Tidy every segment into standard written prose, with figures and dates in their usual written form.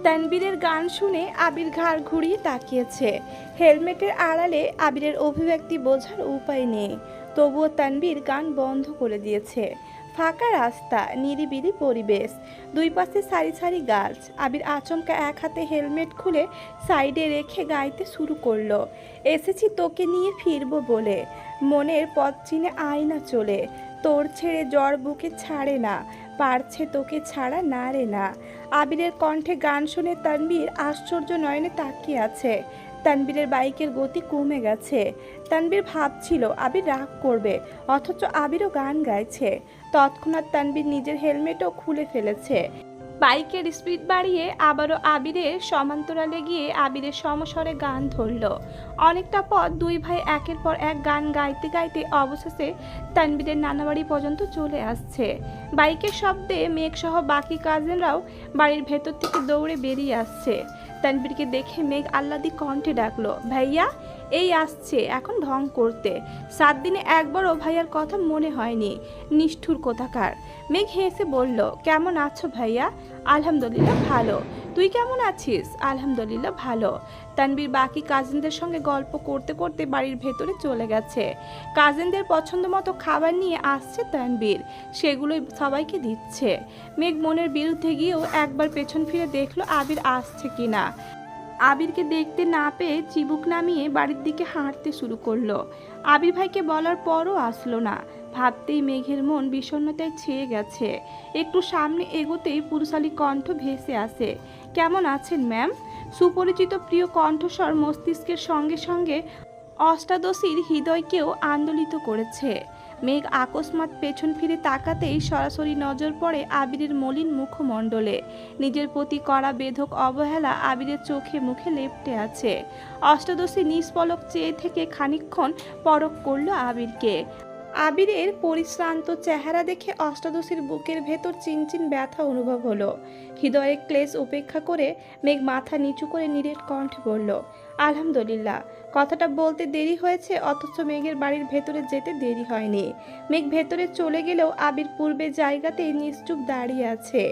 তানবীরের গান শুনে আবির ঘাড় ঘুরিয়ে তাকিয়েছে। হেলমেটের আড়ালে আবিরের অভিব্যক্তি বোঝার উপায় নেই, তবুও তানবীর গান বন্ধ করে দিয়েছে। ফাঁকা রাস্তা, নিরিবিলি পরিবেশ, দুই পাশে সারি সারি গাছ। আবির আচমকা এক হাতে হেলমেট খুলে সাইডে রেখে গাইতে শুরু করলো, এসেছি তোকে নিয়ে ফিরবো বলে, মনের পথ চিনে আয়না চলে, তোর ছেড়ে জ্বর বুকে ছাড়ে না, পারছে তোকে ছাড়া না রে না। আবিরের কণ্ঠে গান শুনে তানবীর আশ্চর্য নয়নে তাকিয়ে আছে। তানবীরের বাইকের গতি কমে গেছে। তানবীর ভাবছিল আবির রাগ করবে, অথচ আবিরও গান গাইছে। তৎক্ষণাৎ তানবীর নিজের হেলমেটও খুলে ফেলেছে। বাইকের স্পিড বাড়িয়ে আবারও আবিরের সমান্তরালে গিয়ে আবিরের সমস্বরে গান ধরল। অনেকটা পথ দুই ভাই একের পর এক গান গাইতে গাইতে অবশেষে তানবীরের নানাবাড়ি পর্যন্ত চলে আসছে। বাইকের শব্দে মেঘসহ বাকি কাজিনরাও বাড়ির ভেতর থেকে দৌড়ে বেরিয়ে আসছে। তানবীরকে দেখে মেঘ আহ্লাদি কণ্ঠে ডাকলো, ভাইয়া এই আসছে এখন ঢং করতে, 7 দিনে একবারও ভাইয়ার কথা মনে হয়নি, নিষ্ঠুর কোথাকার। মেঘ হেসে বলল, কেমন আছো ভাইয়া? আলহামদুলিল্লাহ ভালো, তুই কেমন আছিস? আলহামদুলিল্লাহ ভালো। তানবীর বাকি কাজিনদের সঙ্গে গল্প করতে করতে বাড়ির ভেতরে চলে গেছে। কাজিনদের পছন্দ মতো খাবার নিয়ে আসছে তানবীর, সেগুলোই সবাইকে দিচ্ছে। মেঘ মনের বিরুদ্ধে গিয়েও একবার পেছন ফিরে দেখলো আবির আসছে কিনা। আবিরকে দেখতে না পেয়ে চিবুক নামিয়ে বাড়ির দিকে হাঁটতে শুরু করলো। আবির ভাইকে বলার পরও আসলো না। ভাবতেই মেঘের মন বিষণ্ণতায় ছেয়ে গেছে। একটু সামনে এগোতেই পুরুষালী কণ্ঠ ভেসে আসে, কেমন আছেন ম্যাম? সুপরিচিত প্রিয় কণ্ঠস্বর মস্তিষ্কের সঙ্গে সঙ্গে অষ্টাদশীর হৃদয়কেও আন্দোলিত করেছে। মেঘ আকস্মাৎ পেছন ফিরে তাকাতেই সরাসরি নজর পড়ে আবিরের মলিন মুখমণ্ডলে। নিজের প্রতি করা বেধক অবহেলা আবিরের চোখে মুখে লেপ্টে আছে। অষ্টাদশী নিষ্পলক চেয়ে থেকে খানিকক্ষণ পরখ করল আবিরকে। আবিরের পরিশ্রান্ত চেহারা দেখে অষ্টাদশীর বুকের ভেতর চিনচিন ব্যথা অনুভব হলো। হৃদয়ের ক্লেশ উপেক্ষা করে মেঘ মাথা নিচু করে নিরেট কণ্ঠে বলল, আলহামদুলিল্লাহ। কথাটা বলতে দেরি হয়েছে, অথচ মেঘের বাড়ির ভেতরে যেতে দেরি হয়নি। মেঘ ভেতরে চলে গেলেও আবির পূর্বে জায়গাতেই নিশ্চুপ দাঁড়িয়ে আছে।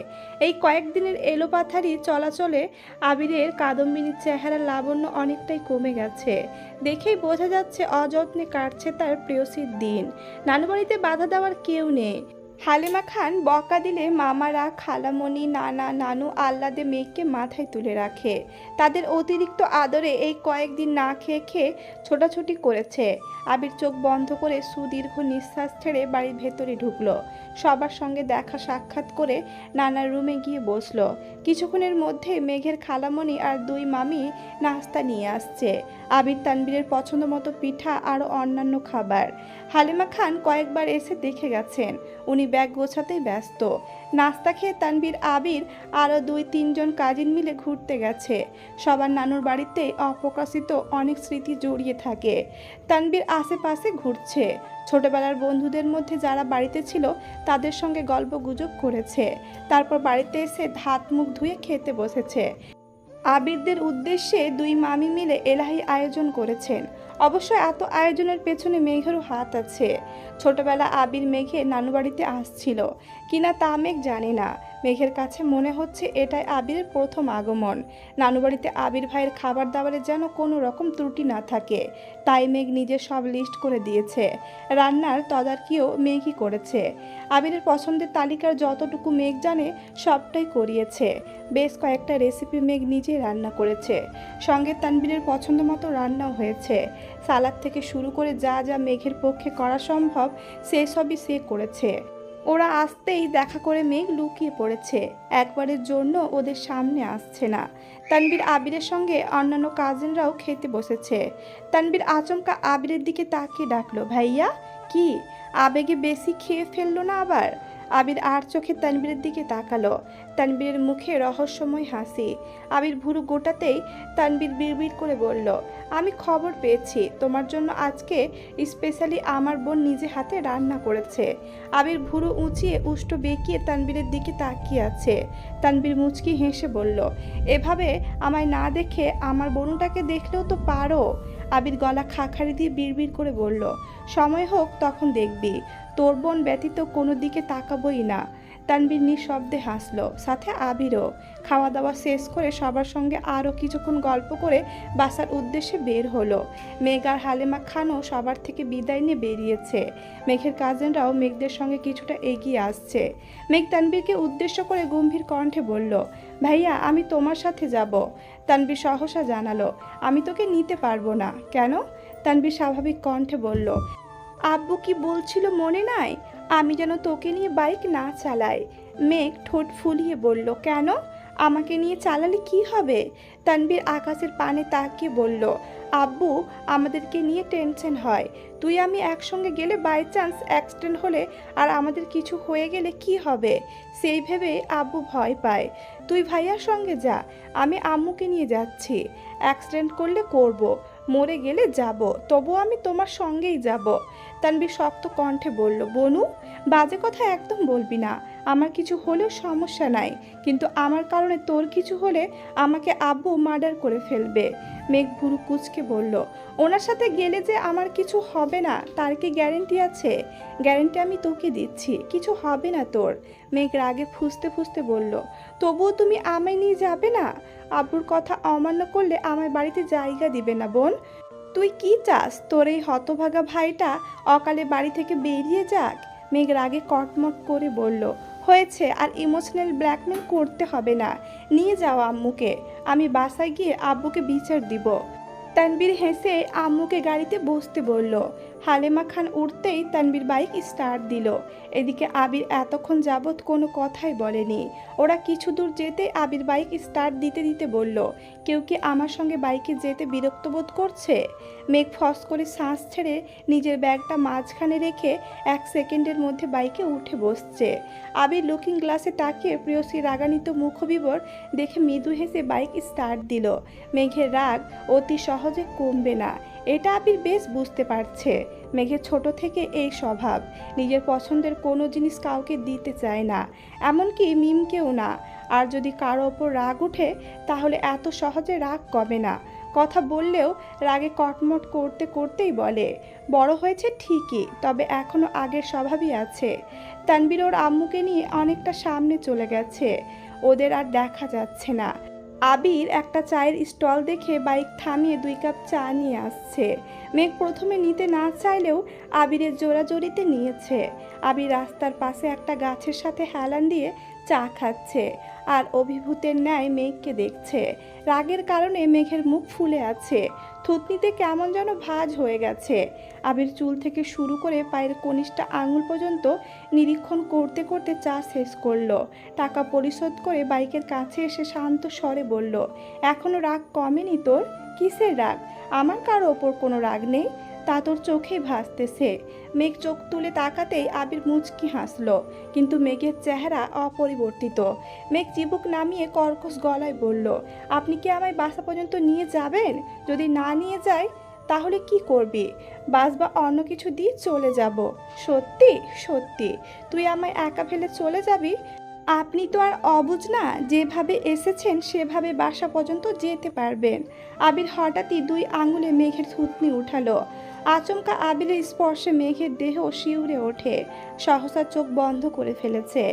এই কয়েকদিনের এলোপাথারি চলাচলে আবিরের কাদম্বিনীর চেহারার লাবণ্য অনেকটাই কমে গেছে। দেখেই বোঝা যাচ্ছে অযত্নে কাটছে তার প্রেয়সীর দিন। নানুবাড়িতে বাধা দেওয়ার কেউ নেই। হালিমা খান বকা দিলে মামারা, খালামণি, নানা, নানু আহ্লাদে মেঘকে মাথায় তুলে রাখে। তাদের অতিরিক্ত আদরে এই কয়েকদিন না খেয়ে খেয়ে ছোটাছুটি করেছে। আবির চোখ বন্ধ করে সুদীর্ঘ নিঃশ্বাস ছেড়ে বাড়ির ভেতরে ঢুকলো। সবার সঙ্গে দেখা সাক্ষাৎ করে নানার রুমে গিয়ে বসলো। কিছুক্ষণের মধ্যে মেঘের খালামণি আর 2 মামি নাস্তা নিয়ে আসছে। আবির তানবীরের পছন্দ মতো পিঠা আর অন্যান্য খাবার। হালিমা খান কয়েকবার এসে দেখে গেছেন, উনি ব্যাগ গোছাতেই ব্যস্ত। নাস্তা খেয়ে তানবীর, আবির আরও 2-3 জন কাজিন মিলে ঘুরতে গেছে। সবার নানুর বাড়িতে অপ্রকাশিত অনেক স্মৃতি জড়িয়ে থাকে। তানবীর আশেপাশে ঘুরছে, ছোটবেলার বন্ধুদের মধ্যে যারা বাড়িতে ছিল তাদের সঙ্গে গল্প গুজব করেছে। তারপর বাড়িতে এসে হাত মুখ ধুয়ে খেতে বসেছে। আবিরদের উদ্দেশ্যে 2 মামি মিলে এলাহি আয়োজন করেছেন। অবশ্য এত আয়োজনের পেছনে মেঘেরও হাত আছে। ছোটবেলা আবির মেঘের নানুবাড়িতে আসছিল কিনা তা মেঘ জানে না। মেঘের কাছে মনে হচ্ছে এটাই আবিরের প্রথম আগমন। নানুবাড়িতে আবির ভাইয়ের খাবার দাবারে যেন কোনো রকম ত্রুটি না থাকে, তাই মেঘ নিজে সব লিস্ট করে দিয়েছে। রান্নার তদারকিও মেঘই করেছে। আবিরের পছন্দের তালিকার যতটুকু মেঘ জানে সবটাই করিয়েছে। বেশ কয়েকটা রেসিপি মেঘ নিজেই রান্না করেছে। সঙ্গে তানবীরের পছন্দ মতো রান্নাও হয়েছে। সালাদ থেকে শুরু করে যা যা মেঘের পক্ষে করা সম্ভব সেসবই সে করেছে। ওরা আসতেই দেখা করে মেঘ লুকিয়ে পড়েছে, একবারের জন্য ওদের সামনে আসছে না। তানবীর আবিরের সঙ্গে অন্যান্য কাজিনরাও খেতে বসেছে। তানবীর আচমকা আবিরের দিকে তাকিয়ে ডাকলো, ভাইয়া। কি আবেগে বেশি খেয়ে ফেললো না আবার? আবির আর চোখে তানবীরের দিকে তাকালো। তানবীরের মুখে রহস্যময় হাসি। আবির ভুরু গোটাতেই তানবীর বিড়বিড় করে বলল, আমি খবর পেয়েছি তোমার জন্য আজকে স্পেশালি আমার বোন নিজে হাতে রান্না করেছে। আবির ভুরু উঁচিয়ে উষ্ট বেঁকিয়ে তানবীরের দিকে তাকিয়ে আছে। তানবীর মুচকি হেসে বলল, এভাবে আমায় না দেখে আমার বোনটাকে দেখলেও তো পারো। আবির গলা খাখারি দিয়ে বিড়বিড় করে বলল, সময় হোক তখন দেখবি, তোর বোন ব্যতীত কোনো দিকে তাকাবই না। তানবীর নিঃশব্দে হাসলো, সাথে আবিরও। খাওয়া দাওয়া শেষ করে সবার সঙ্গে আরও কিছুক্ষণ গল্প করে বাসার উদ্দেশ্যে বের হলো। মেঘ আর হালেমা খানও সবার থেকে বিদায় নিয়ে বেরিয়েছে। মেঘের কাজিনরাও মেঘদের সঙ্গে কিছুটা এগিয়ে আসছে। মেঘ তানবীরকে উদ্দেশ্য করে গম্ভীর কণ্ঠে বলল, ভাইয়া আমি তোমার সাথে যাব। তানবীর সহসা জানালো, আমি তোকে নিতে পারবো না। কেন? তানবীর স্বাভাবিক কণ্ঠে বলল, আব্বু কি বলছিল মনে নাই, আমি যেন তোকে নিয়ে বাইক না চালাই। মেঘ ঠোঁট ফুলিয়ে বলল, কেন? আমাকে নিয়ে চালালে কি হবে? তানবীর আকাশের পানে তাকিয়ে বলল, আব্বু আমাদেরকে নিয়ে টেনশন হয়। তুই আমি একসঙ্গে গেলে বাই চান্স অ্যাক্সিডেন্ট হলে আর আমাদের কিছু হয়ে গেলে কি হবে, সেই ভেবে আব্বু ভয় পায়। তুই ভাইয়ার সঙ্গে যা, আমি আম্মুকে নিয়ে যাচ্ছি। অ্যাক্সিডেন্ট করলে করব, মরে গেলে যাব, তবু আমি তোমার সঙ্গেই যাব। তানবীর শক্ত কণ্ঠে বলল, বনু বাজে কথা একদম বলবি না। আমার কিছু হলেও সমস্যা নাই, কিন্তু আমার কারণে তোর কিছু হলে আমাকে আব্বু মার্ডার করে ফেলবে। মেঘ ভুরু কুচকে বলল, ওনার সাথে গেলে যে আমার কিছু হবে না তার কি গ্যারেন্টি আছে? গ্যারেন্টি আমি তোকে দিচ্ছি, কিছু হবে না তোর। মেঘ রাগে ফুঁসতে ফুঁসতে বলল, তবুও তুমি আমায় নিয়ে যাবে না? আব্বুর কথা অমান্য করলে আমার বাড়িতে জায়গা দিবে না বোন। তুই কি চাস তোর এই হতভাগা ভাইটা অকালে বাড়ি থেকে বেরিয়ে যাক? মেঘ রাগে কটমট করে বলল, হয়েছে, আর ইমোশনাল ব্ল্যাকমেল করতে হবে না। নিয়ে যাও আম্মুকে, আমি বাসায় গিয়ে আব্বুকে বিচার দিব। তানবীর হেসে আম্মুকে গাড়িতে বসতে বলল। হালেমা খান উঠতেই তানবীর বাইক স্টার্ট দিল। এদিকে আবির এতক্ষণ যাবৎ কোনো কথাই বলেনি। ওরা কিছু দূর যেতে আবির বাইক স্টার্ট দিতে দিতে বলল, কেউ কি আমার সঙ্গে বাইকে যেতে বিরক্ত বোধ করছে? মেঘ ফস করে শ্বাস ছেড়ে নিজের ব্যাগটা মাঝখানে রেখে 1 সেকেন্ডের মধ্যে বাইকে উঠে বসছে। আবির লুকিং গ্লাসে তাকিয়ে প্রেয়সীর রাগান্বিত মুখবিবর দেখে মৃদু হেসে বাইক স্টার্ট দিল। মেঘের রাগ অতি সহজে কমবে না, এটা আবির বেশ বুঝতে পারছে। মেঘের ছোট থেকে এই স্বভাব, নিজের পছন্দের কোনো জিনিস কাউকে দিতে চায় না, এমনকি মিমকেও না। আর যদি কারো ওপর রাগ ওঠে তাহলে এত সহজে রাগ কমে না। কথা বললেও রাগে কটমট করতে করতেই বলে। বড় হয়েছে ঠিকই, তবে এখনও আগের স্বভাবই আছে। তানবীর ওর আম্মুকে নিয়ে অনেকটা সামনে চলে গেছে, ওদের আর দেখা যাচ্ছে না। আবির একটা চায়ের স্টল দেখে বাইক থামিয়ে 2 কাপ চা নিয়ে আসছে। মেঘ প্রথমে নিতে না চাইলেও আবিরের জোরাজোরিতে নিয়েছে। আবির রাস্তার পাশে একটা গাছের সাথে হেলান দিয়ে চা খাচ্ছে আর অভিভূতের ন্যায় মেঘকে দেখছে। রাগের কারণে মেঘের মুখ ফুলে আছে, থুতনিতে কেমন যেন ভাঁজ হয়ে গেছে। আবির চুল থেকে শুরু করে পায়ের কনিষ্ঠা আঙুল পর্যন্ত নিরীক্ষণ করতে করতে চা শেষ করলো। টাকা পরিশোধ করে বাইকের কাছে এসে শান্ত স্বরে বলল, এখনো রাগ কমেনি তোর? কিসের রাগ? আমার কারো ওপর কোনো রাগ নেই, তা তোর চোখেই ভাসতেছে। মেঘ চোখ তুলে তাকাতেই আবির মুচকি হাসলো, কিন্তু মেঘের চেহারা অপরিবর্তিত। মেঘ চিবুক নামিয়ে কর্কশ গলায় বলল, আপনি কি আমায় বাসা পর্যন্ত নিয়ে যাবেন? যদি না নিয়ে যাই তাহলে কি করবি? বাস বা অন্য কিছু দিয়ে চলে যাব। সত্যি সত্যি তুই আমায় একা ফেলে চলে যাবি? আপনি তো আর অবুঝ না, যেভাবে এসেছেন সেভাবে বাসা পর্যন্ত যেতে পারবেন। আবির হঠাৎই 2 আঙুলে মেঘের থুতনি উঠালো। আচমকা আবিরের স্পর্শে মেঘের দেহ শিউরে ওঠে, সহসা চোখ বন্ধ করে ফেলেছে।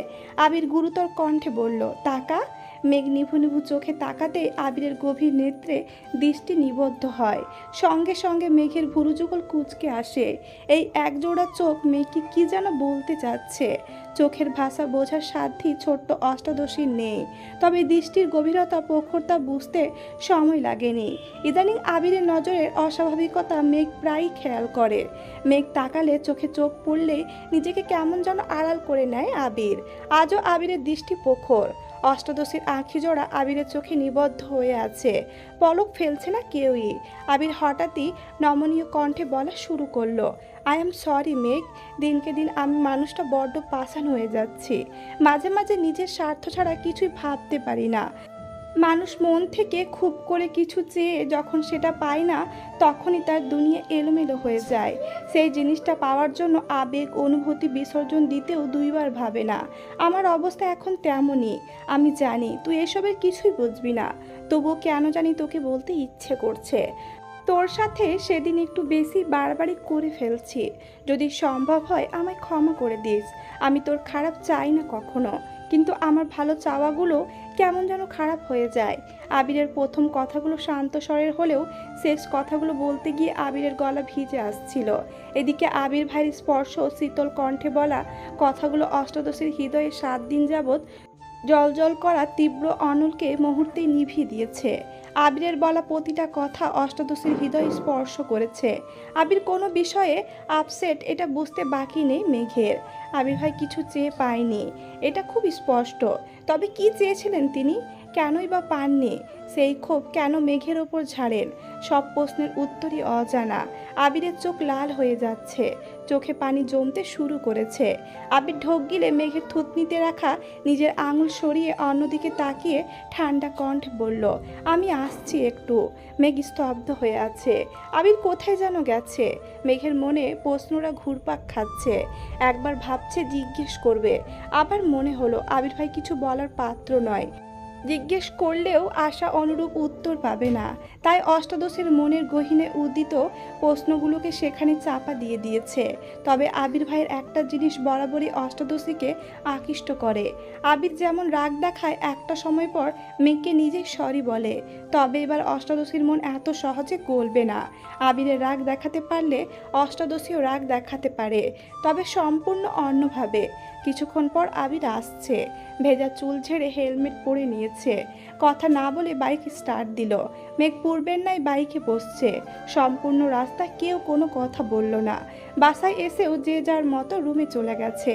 আবির গুরুতর কণ্ঠে বলল, তাকা। মেঘ নিভু নিভু চোখে তাকাতে আবিরের গভীর নেত্রে দৃষ্টি নিবদ্ধ হয়। সঙ্গে সঙ্গে মেঘের ভুরুযুগল কুঁচকে আসে। এই একজোড়া চোখ মেঘকে কি যেন বলতে চাচ্ছে। চোখের ভাষা বোঝার সাধ্যই ছোট্ট অষ্টাদশীর নেই, তবে দৃষ্টির গভীরতা প্রখরতা বুঝতে সময় লাগেনি। ইদানিং আবিরের নজরের অস্বাভাবিকতা মেঘ প্রায়ই খেয়াল করে। মেঘ তাকালে চোখে চোখ পড়লে নিজেকে কেমন যেন আড়াল করে নেয় আবির। আজও আবিরের দৃষ্টি প্রখর। অষ্টাদশীর আঁখি জোড়া আবিরের চোখে নিবদ্ধ হয়ে আছে, পলক ফেলছে না কেউই। আবির হঠাৎই নমনীয় কণ্ঠে বলা শুরু করলো, আই এম সরি মেঘ, দিনকে দিন আমি মানুষটা বড্ড পাষাণ হয়ে যাচ্ছি। মাঝে মাঝে নিজের স্বার্থ ছাড়া কিছুই ভাবতে পারি না। মানুষ মন থেকে খুব করে কিছু চেয়ে যখন সেটা পায় না, তখনই তার দুনিয়া এলোমেলো হয়ে যায়। সেই জিনিসটা পাওয়ার জন্য আবেগ অনুভূতি বিসর্জন দিতেও 2 বার ভাবে না। আমার অবস্থা এখন তেমনই। আমি জানি তুই এসবের কিছুই বুঝবি না, তবুও কেন জানি তোকে বলতে ইচ্ছে করছে। তোর সাথে সেদিন একটু বেশি বাড়াবাড়ি করে ফেলছি, যদি সম্ভব হয় আমায় ক্ষমা করে দিস। আমি তোর খারাপ চাই না কখনো। কিন্তু আমার ভালো চাওয়াগুলো কেমন যেন খারাপ হয়ে যায়। আবিরের প্রথম কথাগুলো শান্ত স্বরের হলেও শেষ কথাগুলো বলতে গিয়ে আবিরের গলা ভিজে আসছিল। এদিকে আবির ভাইয়ের স্পর্শ শীতল কণ্ঠে বলা কথাগুলো অষ্টাদশীর হৃদয়ে 7 দিন যাবৎ জলজল করা তীব্র অনলকে মুহূর্তেই নিভিয়ে দিয়েছে। আবিরের বলা প্রতিটা কথা অষ্টাদশীর হৃদয় স্পর্শ করেছে। আবির কোনো বিষয়ে আপসেট এটা বুঝতে বাকি নেই মেঘের। আবির ভাই কিছু চেয়ে পায়নি, এটা খুব স্পষ্ট। তবে কি চেয়েছিলেন তিনি, কেনই বা পাননি? সেই ক্ষোভ কেন মেঘের ওপর ঝাড়েন? সব প্রশ্নের উত্তরই অজানা। আবিরের চোখ লাল হয়ে যাচ্ছে, চোখে পানি জমতে শুরু করেছে। আবির ঢোক গিলে মেঘের থুতনিতে রাখা নিজের আঙুল সরিয়ে অন্যদিকে তাকিয়ে ঠান্ডা কণ্ঠে বলল, আমি আসছি একটু। মেঘ স্তব্ধ হয়ে আছে। আবির কোথায় যেন গেছে। মেঘের মনে প্রশ্নরা ঘুরপাক খাচ্ছে। একবার ভাবছে জিজ্ঞেস করবে, আবার মনে হলো আবির ভাই কিছু বলার পাত্র নয়। জিজ্ঞেস করলেও আশা অনুরূপ উত্তর পাবে না। তাই অষ্টাদশীর মনের গহীনে উদিত প্রশ্নগুলোকে সেখানে চাপা দিয়ে দিয়েছে। তবে আবির ভাইয়ের একটা জিনিস বরাবরই অষ্টাদশীকে আকৃষ্ট করে। আবির যেমন রাগ দেখায় একটা সময় পর মেঘকে নিজেই সরি বলে, তবে এবার অষ্টাদশীর মন এত সহজে গলবে না। আবিরের রাগ দেখাতে পারলে অষ্টাদশীও রাগ দেখাতে পারে, তবে সম্পূর্ণ অন্যভাবে। কিছুক্ষণ পর আবির আসছে। ভেজা চুল ঝেড়ে হেলমেট পরে নিয়েছে। কথা না বলে বাইক স্টার্ট দিল। মেঘ পূর্বের নাই বাইকে বসছে। সম্পূর্ণ রাস্তা কেউ কোনো কথা বলল না। বাসায় এসেও যে যার মতো রুমে চলে গেছে।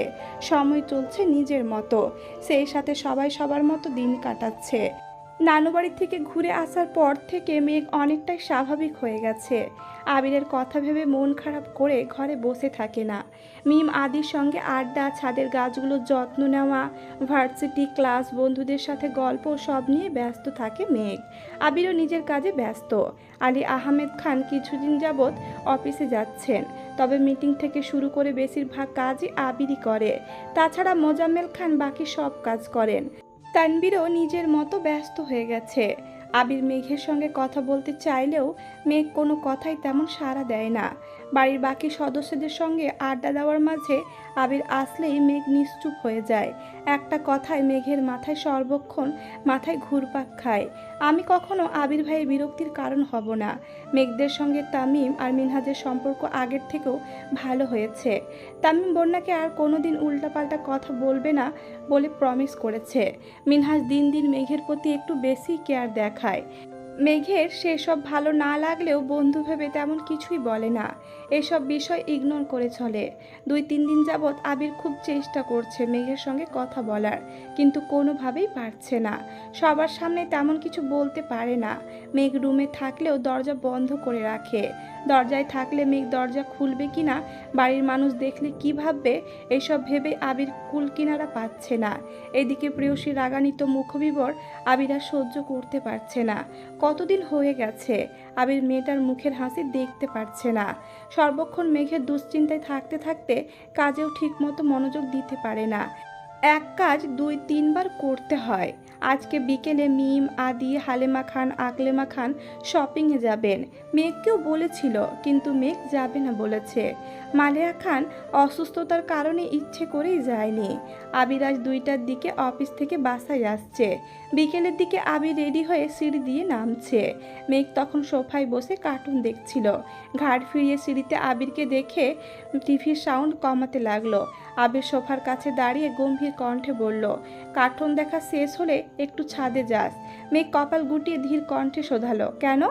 সময় চলছে নিজের মতো, সেই সাথে সবাই সবার মতো দিন কাটাচ্ছে। নানুবাড়ি থেকে ঘুরে আসার পর থেকে মেঘ অনেকটাই স্বাভাবিক হয়ে গেছে। আবিরের কথা ভেবে মন খারাপ করে ঘরে বসে থাকে না। মিম আদির সঙ্গে আড্ডা, ছাদের গাছগুলোর যত্ন নেওয়া, ভার্সিটি ক্লাস, বন্ধুদের সাথে গল্প, সব নিয়ে ব্যস্ত থাকে মেঘ। আবিরও নিজের কাজে ব্যস্ত। আলী আহমেদ খান কিছুদিন যাবৎ অফিসে যাচ্ছেন, তবে মিটিং থেকে শুরু করে বেশিরভাগ কাজই আবিরই করে। তাছাড়া মোজাম্মেল খান বাকি সব কাজ করেন। তানবীরও নিজের মতো ব্যস্ত হয়ে গেছে। আবির মেঘের সঙ্গে কথা বলতে চাইলেও মেঘ কোনো কথাই তেমন সাড়া দেয় না। বাড়ির বাকি সদস্যদের সঙ্গে আড্ডা দেওয়ার মাঝে আবির আসলেই মেঘ নিশ্চুপ হয়ে যায়। একটা কথায় মেঘের মাথায় সর্বক্ষণ মাথায় ঘুরপাক খায়। আমি কখনো আবির ভাইয়ের বিরক্তির কারণ হব না। মেঘদের সঙ্গে তামিম আর মিনহাজের সম্পর্ক আগের থেকেও ভালো হয়েছে। তামিম বন্যাকে আর কোনোদিন উল্টাপাল্টা কথা বলবে না বলে প্রমিস করেছে। মিনহাজ দিন দিন মেঘের প্রতি একটু বেশি কেয়ার দেখায়। মেঘের সেসব ভালো না লাগলেও বন্ধু ভেবে তেমন কিছুই বলে না। এসব বিষয় ইগনোর করে চলে। 2-3 দিন যাবৎ আবির খুব চেষ্টা করছে মেঘের সঙ্গে কথা বলার, কিন্তু কোনোভাবেই পারছে না। সবার সামনে তেমন কিছু বলতে পারে না। মেঘ রুমে থাকলেও দরজা বন্ধ করে রাখে। দরজায় থাকলে মেঘ দরজা খুলবে কিনা, বাড়ির মানুষ দেখলে কি ভাববে, এসব ভেবে আবির কুল কিনারা পাচ্ছে না। এদিকে প্রেয়সী রাগান্বিত মুখবিবর আবির আর সহ্য করতে পারছে না। কতদিন হয়ে গেছে আবির মেয়েটার মুখের হাসি দেখতে পারছে না। সর্বক্ষণ মেঘের দুশ্চিন্তায় থাকতে থাকতে কাজেও ঠিকমতো মনোযোগ দিতে পারে না। এক কাজ 2-3 বার করতে হয়। আজকে বিকেলে মিম, আদি, হালেমা খান, আকলেমা খান শপিংয়ে যাবেন। মেঘকেও বলেছিল, কিন্তু মেঘ যাবে না বলেছে। মালেয়া খান অসুস্থতার কারণে ইচ্ছে করেই যায়নি। আবির আজ 2টার দিকে অফিস থেকে বাসায় আসছে। বিকেলের দিকে আবির রেডি হয়ে সিঁড়ি দিয়ে নামছে। মেঘ তখন সোফায় বসে কার্টুন দেখছিল। ঘাড় ফিরিয়ে সিঁড়িতে আবিরকে দেখে টিভির সাউন্ড কমাতে লাগলো। আবির সোফার কাছে দাঁড়িয়ে গম্ভীর কণ্ঠে বলল, কার্টুন দেখা শেষ হলে একটু ছাদে যাস। মেঘ কপাল গুটিয়ে ধীর কণ্ঠে শোধালো, কেন?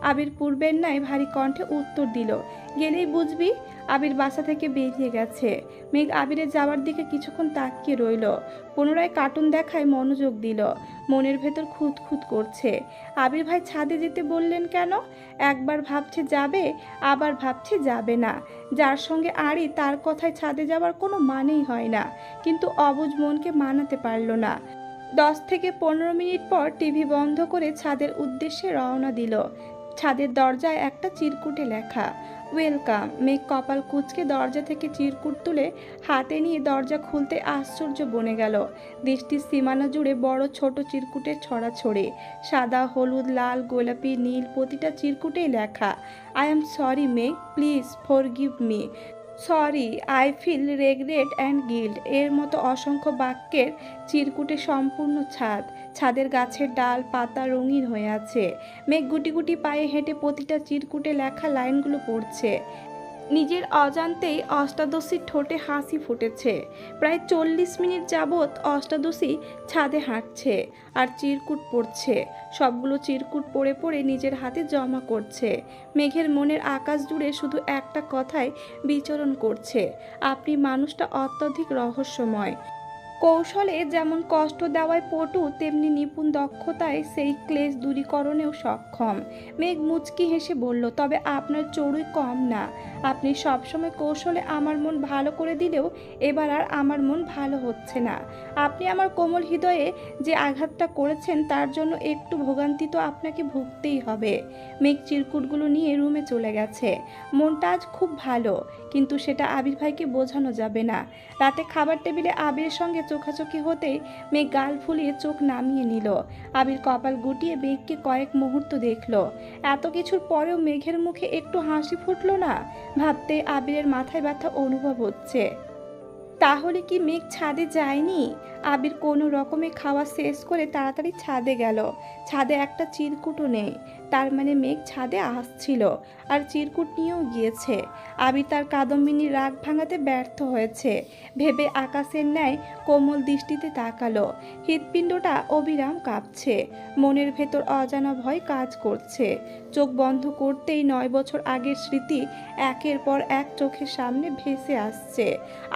আবির পূর্বের ন্যায় ভারী কণ্ঠে উত্তর দিল, গেলেই বুঝবি। আবির বাসা থেকে বেরিয়ে গেছে। মেঘ আবিরের যাওয়ার দিকে কিছুক্ষণ তাকিয়ে রইল। পুনরায় কার্টুন দেখায় মনোযোগ দিল। মনের ভেতর খুঁতখুত করছে। আবির ভাই ছাদে যেতে বললেন কেন? একবার ভাবছে যাবে, আবার ভাবছে যাবে না। যার সঙ্গে আড়ি তার কথায় ছাদে যাওয়ার কোনো মানেই হয় না, কিন্তু অবুঝ মনকে মানাতে পারল না। 10 থেকে 15 মিনিট পর টিভি বন্ধ করে ছাদের উদ্দেশ্যে রওনা দিল। ছাদের দরজায় একটা চিরকুটে লেখা, ওয়েলকাম। মেঘ কপাল কুঁচকে দরজা থেকে চিরকুট তুলে হাতে নিয়ে দরজা খুলতে আশ্চর্য বনে গেল। দৃষ্টির সীমানা জুড়ে বড় ছোট চিরকুটের ছড়াছড়ি, সাদা, হলুদ, লাল, গোলাপি, নীল, প্রতিটা চিরকুটেই লেখা, I am sorry Megh, please forgive me. Sorry, I feel regret and guilt এর মতো অসংখ্য বাক্যের চিরকুটে সম্পূর্ণ ছাদ। ছাদের গাছের ডাল পাতা রঙিন হয়ে আছে। মেঘ গুটি গুটি পায়ে হেঁটে প্রতিটা চিরকুটে লেখা লাইনগুলো পড়ছে। নিজের অজান্তেই অষ্টাদশীর ঠোঁটে হাসি ফুটেছে। প্রায় 40 মিনিট যাবৎ অষ্টাদশী ছাদে হাঁটছে আর চিরকুট পড়ছে। সবগুলো চিরকুট পড়ে পড়ে নিজের হাতে জমা করছে। মেঘের মনের আকাশ জুড়ে শুধু একটা কথাই বিচরণ করছে, আপনি মানুষটা অত্যধিক রহস্যময়। কৌশলে যেমন কষ্ট দেওয়ায় পটু, তেমনি নিপুণ দক্ষতায় সেই ক্লেশ দূরীকরণেও সক্ষম। মেঘ মুচকি হেসে বলল, তবে আপনার চড়ুই কম না। আপনি সবসময় কৌশলে আমার মন ভালো করে দিলেও এবার আর আমার মন ভালো হচ্ছে না। আপনি আমার কোমল হৃদয়ে যে আঘাতটা করেছেন তার জন্য একটু ভোগান্তি তো আপনাকে ভুগতেই হবে। মেঘ চিরকুটগুলো নিয়ে রুমে চলে গেছে। মনটা আজ খুব ভালো, কিন্তু সেটা আবির ভাইকে বোঝানো যাবে না। রাতে খাবার টেবিলে আবিরের সঙ্গে চোখাচোখি হতেই মেঘ গাল ফুলিয়ে চোখ নামিয়ে নিল। আবির কপাল গুটিয়ে মেঘকে কয়েক মুহূর্ত দেখল। এত কিছুর পরেও মেঘের মুখে একটু হাসি ফুটল না। ভাবতে আবিরের মাথায় ব্যথা অনুভব হচ্ছে। তাহলে কি মেঘ ছাদে যায়নি? আবির কোনো রকমে খাওয়া শেষ করে তাড়াতাড়ি ছাদে গেল। ছাদে একটা চিরকুটও নেই, তার মানে মেঘ ছাদে আসছিল আর চিরকুট নিয়েও গিয়েছে। আবির তার কাদম্বিনীর রাগ ভাঙাতে ব্যর্থ হয়েছে ভেবে আকাশের ন্যায় কোমল দৃষ্টিতে তাকালো। হৃৎপিণ্ডটা অবিরাম কাঁপছে, মনের ভেতর অজানা ভয় কাজ করছে। চোখ বন্ধ করতেই 9 বছর আগের স্মৃতি একের পর এক চোখের সামনে ভেসে আসছে।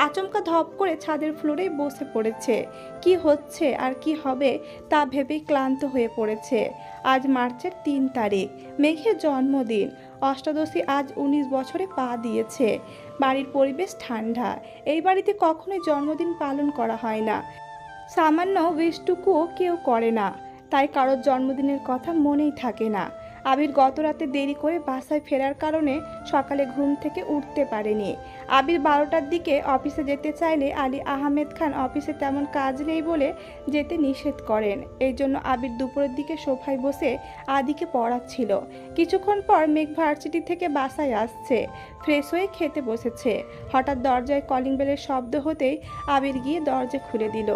আচমকা ধপ করে ছাদের ফ্লোরে বসে পড়েছে। কি হচ্ছে আর কি হবে তা ভেবেই ক্লান্ত হয়ে পড়েছে। আজ মার্চের 3 তারিখ, মেঘের জন্মদিন। অষ্টাদশী আজ 19 বছরে পা দিয়েছে। বাড়ির পরিবেশ ঠান্ডা। এই বাড়িতে কখনোই জন্মদিন পালন করা হয় না। সামান্য উইশটুকুও কেউ করে না, তাই কারোর জন্মদিনের কথা মনেই থাকে না। আবির গত রাতে দেরি করে বাসায় ফেরার কারণে সকালে ঘুম থেকে উঠতে পারেনি। আবির 12টার দিকে অফিসে যেতে চাইলে আলী আহমেদ খান অফিসে তেমন কাজ নেই বলে যেতে নিষেধ করেন। এই জন্য আবির দুপুরের দিকে সোফায় বসে আদিকে পড়াচ্ছিল। কিছুক্ষণ পর মেঘ ভার্সিটি থেকে বাসায় আসছে, ফ্রেশ হয়ে খেতে বসেছে। হঠাৎ দরজায় কলিং বেলের শব্দ হতেই আবির গিয়ে দরজা খুলে দিল।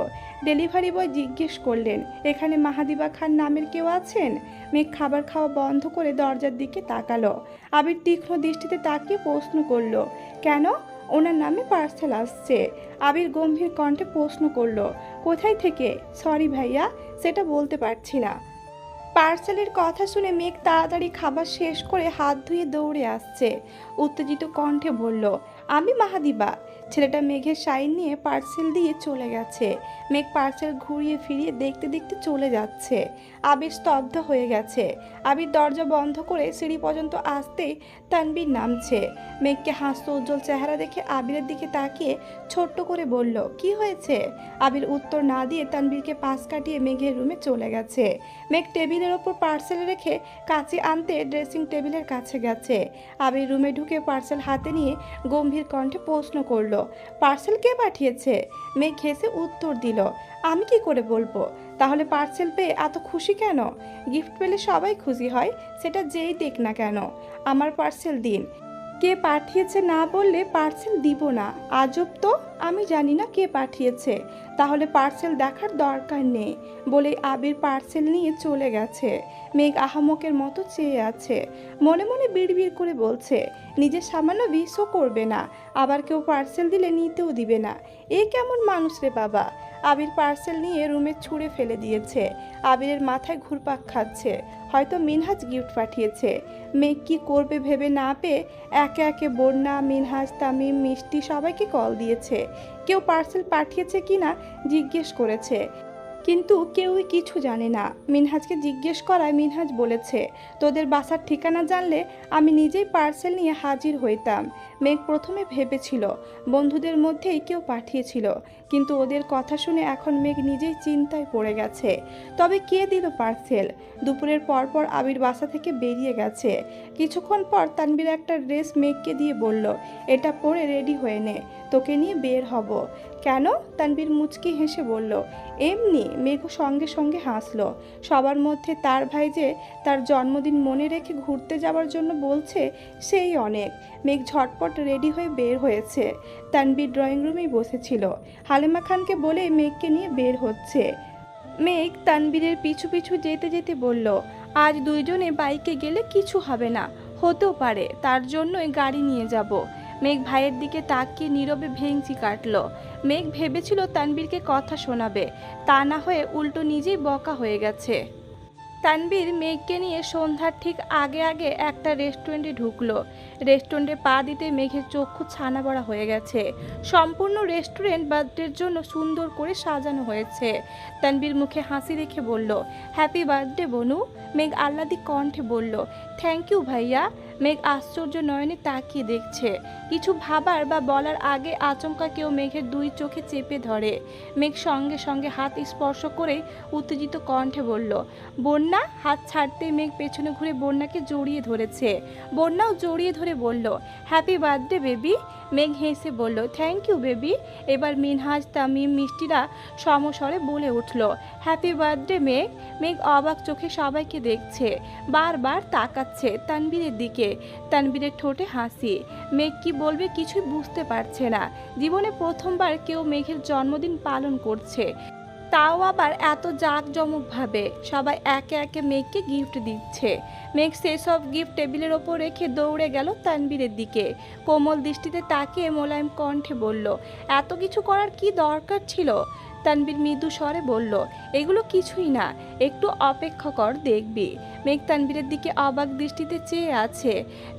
ডেলিভারি বয় জিজ্ঞেস করলেন, এখানে মাহাদিবা খান নামের কেউ আছেন? মেঘ খাবার খাওয়া বন্ধ করে দরজার দিকে তাকালো। আবির তীক্ষ্ণ দৃষ্টিতে তাকিয়ে প্রশ্ন করলো, কেন? ওনার নামে পার্সেল আসছে। আবির গম্ভীর কণ্ঠে প্রশ্ন করলো, কোথায় থেকে? সরি ভাইয়া, সেটা বলতে পারছি না। পার্সেলের কথা শুনে মেঘ তাড়াতাড়ি খাবার শেষ করে হাত ধুয়ে দৌড়ে আসছে। উত্তেজিত কণ্ঠে বলল, আমি মাহাদিবা। ছেলেটা মেঘের সাইন নিয়ে পার্সেল দিয়ে চলে গেছে। মেঘ পার্সেল ঘুরিয়ে ফিরিয়ে দেখতে দেখতে চলে যাচ্ছে। আবির স্তব্ধ হয়ে গেছে। আবির দরজা বন্ধ করে সিঁড়ি পর্যন্ত আসতেই তানবীর নামছে। মেঘকে হাসতে উজ্জ্বল চেহারা দেখে আবিরের দিকে তাকিয়ে ছোট্ট করে বলল, কি হয়েছে? আবির উত্তর না দিয়ে তানবীরকে পাশ কাটিয়ে মেঘের রুমে চলে গেছে। মেঘ টেবিলের ওপর পার্সেল রেখে কাঁচি আনতে ড্রেসিং টেবিলের কাছে গেছে। আবির রুমে ঢুকে পার্সেল হাতে নিয়ে গম্ভীর কণ্ঠে প্রশ্ন করলো, পার্সেল কে পাঠিয়েছে? মেঘ ঘেঁষে উত্তর দিল, আমি কি করে বলবো? তাহলে পার্সেল পেয়ে এত খুশি কেন? গিফট পেলে সবাই খুশি হয়, সেটা যেই দেখ না কেন। আমার পার্সেল দিন। কে পাঠিয়েছে না বললে পার্সেল দিব না। আজব তো, আমি জানি না কে পাঠিয়েছে, তাহলে পার্সেল দেখার দরকার নেই বলেই আবির পার্সেল নিয়ে চলে গেছে। মেঘ আহামকের মতো চেয়ে আছে। মনে মনে বিড়বিড় করে বলছে, নিজে সামান্য উইশও করবে না, আবার কেউ পার্সেল দিলে নিতেও দিবে না। এ কেমন মানুষ রে বাবা। আবির পার্সেল নিয়ে রুমে ছুঁড়ে ফেলে দিয়েছে। আবিরের মাথায় ঘুরপাক খাচ্ছে, হয়তো মিনহাজ গিফট পাঠিয়েছে। মেঘ কি করবে ভেবে না পেয়ে একে একে বন্যা, মিনহাজ, তামিম, মিষ্টি সবাইকে কল দিয়েছে। কেউ পার্সেল পাঠিয়েছে কিনা জিজ্ঞেস করেছে, কিন্তু কেউই কিছু জানে না। মিনহাজকে জিজ্ঞেস করায় মিনহাজ বলেছে, তোদের বাসার ঠিকানা জানলে আমি নিজেই পার্সেল নিয়ে হাজির হইতাম। মেঘ প্রথমে ভেবেছিল বন্ধুদের মধ্যেই কেউ পাঠিয়েছিল, কিন্তু ওদের কথা শুনে এখন মেঘ নিজেই চিন্তায় পড়ে গেছে। তবে কে দিল পার্সেল? দুপুরের পরপর আবির বাসা থেকে বেরিয়ে গেছে। কিছুক্ষণ পর তানবীর একটা ড্রেস মেঘকে দিয়ে বলল, এটা পরে রেডি হয়ে নে, তোকে নিয়ে বের হব। কেন? তানবীর মুচকি হেসে বলল, এমনি। মেঘও সঙ্গে সঙ্গে হাসলো। সবার মধ্যে তার ভাই যে তার জন্মদিন মনে রেখে ঘুরতে যাওয়ার জন্য বলছে, সেই অনেক। মেঘ ঝটপট রেডি হয়ে বের হয়েছে। তানবীর ড্রয়িং রুমেই বসেছিল। হালিমা খানকে বলে মেঘকে নিয়ে বের হচ্ছে। মেঘ তানবীরের পিছু পিছু যেতে যেতে বলল, আজ দুইজনে বাইকে গেলে কিছু হবে না, হতেও পারে তার জন্যই গাড়ি নিয়ে যাব। মেঘ ভাইয়ের দিকে তাকিয়ে নীরবে ভেঙচি কাটল। মেঘ ভেবেছিল তানবীরকে কথা শোনাবে, তা না হয়ে উল্টো নিজেই বকা হয়ে গেছে। তানবীর মেঘকে নিয়ে সন্ধ্যার ঠিক আগে আগে একটা রেস্টুরেন্টে ঢুকলো। রেস্টুরেন্টে পা দিতে মেঘের চক্ষু ছানা বড়া হয়ে গেছে। সম্পূর্ণ রেস্টুরেন্ট বার্থডের জন্য সুন্দর করে সাজানো হয়েছে। তানবীর মুখে হাসি রেখে বলল, হ্যাপি বার্থডে বনু। মেঘ আহ্লাদি কণ্ঠে বলল, থ্যাংক ইউ ভাইয়া। মেঘ আশ্চর্য নয়নে তাকিয়ে দেখছে। কিছু ভাবার বা বলার আগে আচমকা কেউ মেঘের দুই চোখে চেপে ধরে। মেঘ সঙ্গে সঙ্গে হাত স্পর্শ করে উত্তেজিত কণ্ঠে বলল, বন্যা। হাত ছাড়তে মেঘ পেছনে ঘুরে বন্যাকে জড়িয়ে ধরেছে। বন্যাও জড়িয়ে ধরে বলল, হ্যাপি বার্থডে বেবি। মেঘ হেসে বলল, থ্যাংক ইউ বেবি। এবার মিনহাজ, তামিম, মিষ্টিরা সমস্বরে বলে উঠল, হ্যাপি বার্থডে মেঘ। মেঘ অবাক চোখে সবাইকে দেখছে, বারবার তাকাচ্ছে তানবীরের দিকে। তানবীরের ঠোঁটে হাসি। মেঘ কি বলবে কিছুই বুঝতে পারছে না। জীবনে প্রথমবার কেউ মেঘের জন্মদিন পালন করছে, তাও আবার এত জাঁকজমকভাবে। সবাই একে একে মেঘকে গিফট দিচ্ছে। মেঘ সেসব গিফট টেবিলের ওপর রেখে দৌড়ে গেল তানবীরের দিকে। কোমল দৃষ্টিতে তাকিয়ে মোলায়েম কণ্ঠে বলল, এত কিছু করার কি দরকার ছিল? তানবীর মৃদু স্বরে বলল, এগুলো কিছুই না, একটু অপেক্ষা কর দেখবি। মেঘ তানবীরের দিকে অবাক দৃষ্টিতে চেয়ে আছে।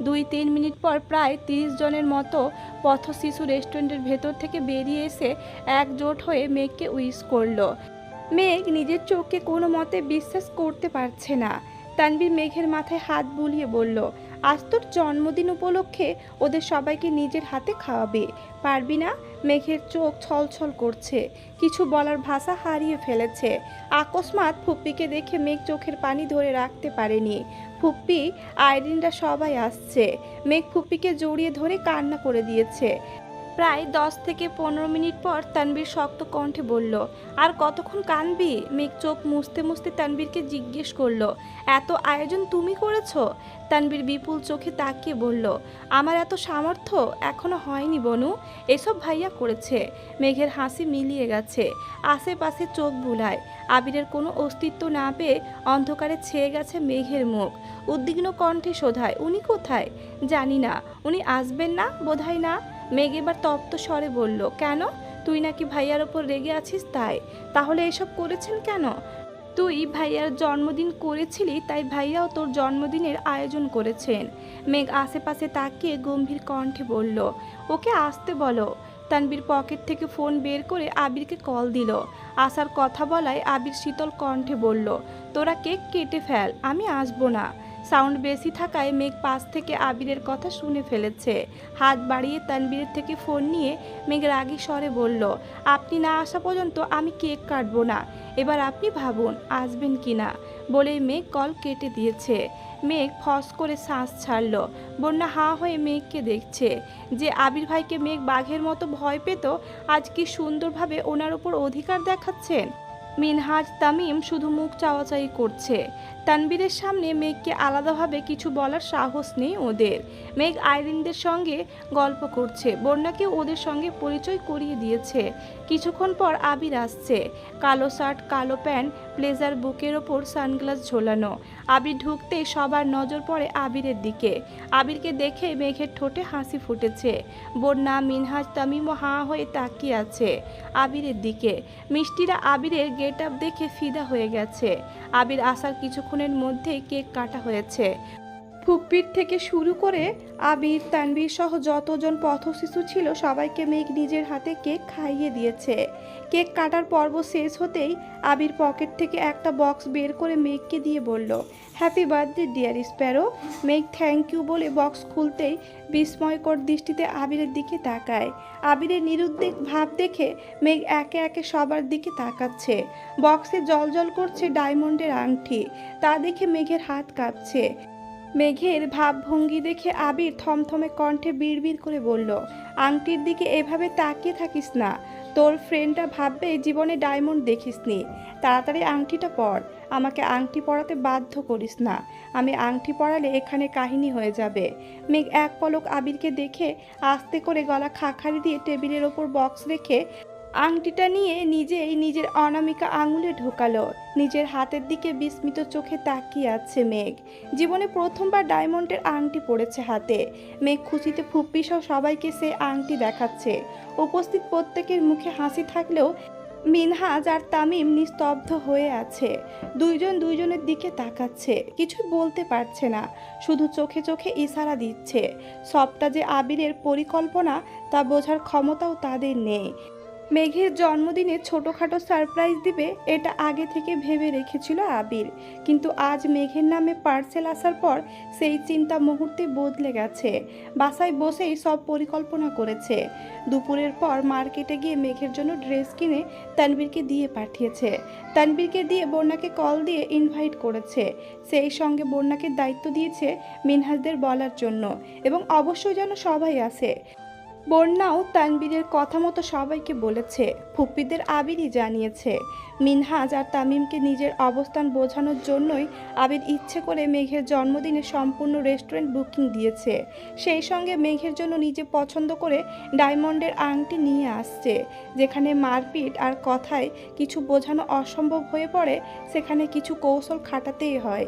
2-3 মিনিট পর প্রায় 30 জনের মতো পথ শিশু রেস্টুরেন্টের ভেতর থেকে বেরিয়ে এসে একজোট হয়ে মেঘকে উইশ করলো। মেঘ নিজের চোখকে কোনো মতে বিশ্বাস করতে পারছে না। তানবীর মেঘের মাথায় হাত বুলিয়ে বলল, আজ তোর জন্মদিন উপলক্ষে ওদের সবাইকে নিজের হাতে খাওয়াবে, পারবি না? মেঘের চোখ ছলছল করছে, কিছু বলার ভাষা হারিয়ে ফেলেছে। আকস্মাৎ ফুপ্পিকে দেখে মেঘ চোখের পানি ধরে রাখতে পারেনি। ফুপ্পি, আইরিনরা সবাই আসছে। মেঘ ফুপ্পিকে জড়িয়ে ধরে কান্না করে দিয়েছে। প্রায় 10 থেকে 15 মিনিট পর তানবীর শক্ত কণ্ঠে বলল, আর কতক্ষণ কাঁদবি? মেঘ চোখ মুছতে মুছতে তানবীরকে জিজ্ঞেস করলো, এত আয়োজন তুমি করেছো? তানবীর বিপুল চোখে তাকিয়ে বলল, আমার এত সামর্থ্য এখনো হয়নি বনু, এসব ভাইয়া করেছে। মেঘের হাসি মিলিয়ে গেছে, আশেপাশে চোখ বুলায়। আবিরের কোনো অস্তিত্ব না পেয়ে অন্ধকারে ছেয়ে গেছে মেঘের মুখ। উদ্বিগ্ন কণ্ঠে শোধায়, উনি কোথায়? জানি না, উনি আসবেন না বোধহয় না। মেঘ এবার তপ্ত স্বরে বলল, কেন? তুই নাকি ভাইয়ার ওপর রেগে আছিস তাই? তাহলে এসব করেছেন কেন? তুই ভাইয়ার জন্মদিন করেছিলি, তাই ভাইয়াও তোর জন্মদিনের আয়োজন করেছেন। মেঘ আশেপাশে তাকিয়ে গম্ভীর কণ্ঠে বলল, ওকে আসতে বলো। তানবীর পকেট থেকে ফোন বের করে আবিরকে কল দিল। আসার কথা বলায় আবির শীতল কণ্ঠে বলল, তোরা কেক কেটে ফেল, আমি আসবো না। সাউন্ড বেশি থাকায় মেঘ পাশ থেকে আবিরের কথা শুনে ফেলেছে। হাত বাড়িয়ে তানবীরের থেকে ফোন নিয়ে মেঘ রাগী স্বরে বলল, আপনি না আসা পর্যন্ত আমি কেক কাটবো না। এবার আপনি ভাবুন আসবেন কি না। বলেই মেঘ কল কেটে দিয়েছে। মেঘ ফস করে শ্বাস ছাড়ল। বন্যা হাঁ হয়ে মেঘকে দেখছে। যে আবির ভাইকে মেঘ বাঘের মতো ভয় পেত, আজ কি সুন্দরভাবে ওনার উপর অধিকার দেখাচ্ছেন। মিনহাজ, তামিম শুধু মুখ চাওয়াচাই করছে। তানবীরের সামনে মেঘকে আলাদাভাবে কিছু বলার সাহস নেই ওদের। মেঘ আইরিনদের সঙ্গে গল্প করছে, বন্যাকে ওদের সঙ্গে পরিচয় করিয়ে দিয়েছে। কিছুক্ষণ পর আবির আসছে, কালো শার্ট, কালো প্যান্ট, ব্লেজার, বুকের ওপর সানগ্লাস ঝোলানো। আবির ঢুকতেই সবার নজর পড়ে আবিরের দিকে। আবিরকে দেখে মেঘের ঠোঁটে হাসি ফুটেছে। বন্যা, মিনহাজ, তামিমও হাঁ হয়ে তাকিয়ে আছে আবিরের দিকে। মিষ্টিরা আবিরের গেট আপ দেখে ফিদা হয়ে গেছে। আবির আসার কিছুক্ষণের মধ্যেই কেক কাটা হয়েছে। ফুপ্পির থেকে শুরু করে আবির, তানবীর সহ যতজন পথশিশু ছিল সবাইকে মেঘ নিজের হাতে কেক খাইয়ে দিয়েছে। কেক কাটার পর্ব শেষ হতেই আবির পকেট থেকে একটা বক্স বের করে মেঘকে দিয়ে বলল, হ্যাপি বার্থডে ডিয়ার স্প্যারো। মেঘ থ্যাংক ইউ বলে বক্স খুলতেই বিস্ময়কর দৃষ্টিতে আবিরের দিকে তাকায়। আবিরের নিরুদ্বেগ ভাব দেখে মেঘ একে একে সবার দিকে তাকাচ্ছে। বক্সে জ্বলজ্বল করছে ডায়মন্ডের আংটি, তা দেখে মেঘের হাত কাঁপছে। মেঘের ভাবভঙ্গি দেখে আবির থমথমে কণ্ঠে বিড়বিড় করে বলল, আংটির দিকে এভাবে তাকিয়ে থাকিস না। তোর ফ্রেন্ডটা ভাববে জীবনে ডায়মন্ড দেখিসনি। তাড়াতাড়ি আংটিটা পর। আমাকে আংটি পরাতে বাধ্য করিস না। আমি আংটি পরালে এখানে কাহিনী হয়ে যাবে। মেঘ এক পলক আবিরকে দেখে আস্তে করে গলা খাকারি দিয়ে টেবিলের ওপর বক্স রেখে আংটিটা নিয়ে নিজেই নিজের অনামিকা আঙুলে ঢোকালো। নিজের হাতের দিকে বিস্মিত চোখে তাকিয়ে আছে মেঘ। জীবনে প্রথমবার ডায়মন্ডের আংটি পড়েছে হাতে। মেঘ খুশিতে ফুপ্পি সহ সবাইকে সে আংটি দেখাচ্ছে। উপস্থিত প্রত্যেকের মুখে হাসি থাকলেও মিনহাজ আর তামিম নিস্তব্ধ হয়ে আছে। দুইজন দুইজনের দিকে তাকাচ্ছে, কিছু বলতে পারছে না, শুধু চোখে চোখে ইশারা দিচ্ছে। সবটা যে আবিরের পরিকল্পনা তা বোঝার ক্ষমতাও তাদের নেই। মেঘের জন্মদিনে ছোটোখাটো সারপ্রাইজ দিবে এটা আগে থেকে ভেবে রেখেছিল আবির, কিন্তু আজ মেঘের নামে পার্সেল আসার পর সেই চিন্তা মুহূর্তে বদলে গেছে। বাসায় বসেই সব পরিকল্পনা করেছে। দুপুরের পর মার্কেটে গিয়ে মেঘের জন্য ড্রেস কিনে তানবীরকে দিয়ে পাঠিয়েছে। তানবীরকে দিয়ে বন্যাকে কল দিয়ে ইনভাইট করেছে। সেই সঙ্গে বন্যাকে দায়িত্ব দিয়েছে মিনহাজদের বলার জন্য, এবং অবশ্যই যেন সবাই আসে। বন্যাও তানবীরের কথা মতো সবাইকে বলেছে। ফুপ্পিদের আবিরই জানিয়েছে। মিনহাজ আর তামিমকে নিজের অবস্থান বোঝানোর জন্যই আবির ইচ্ছে করে মেঘের জন্মদিনে সম্পূর্ণ রেস্টুরেন্ট বুকিং দিয়েছে। সেই সঙ্গে মেঘের জন্য নিজে পছন্দ করে ডায়মন্ডের আংটি নিয়ে আসছে। যেখানে মারপিট আর কথায় কিছু বোঝানো অসম্ভব হয়ে পড়ে, সেখানে কিছু কৌশল খাটাতেই হয়।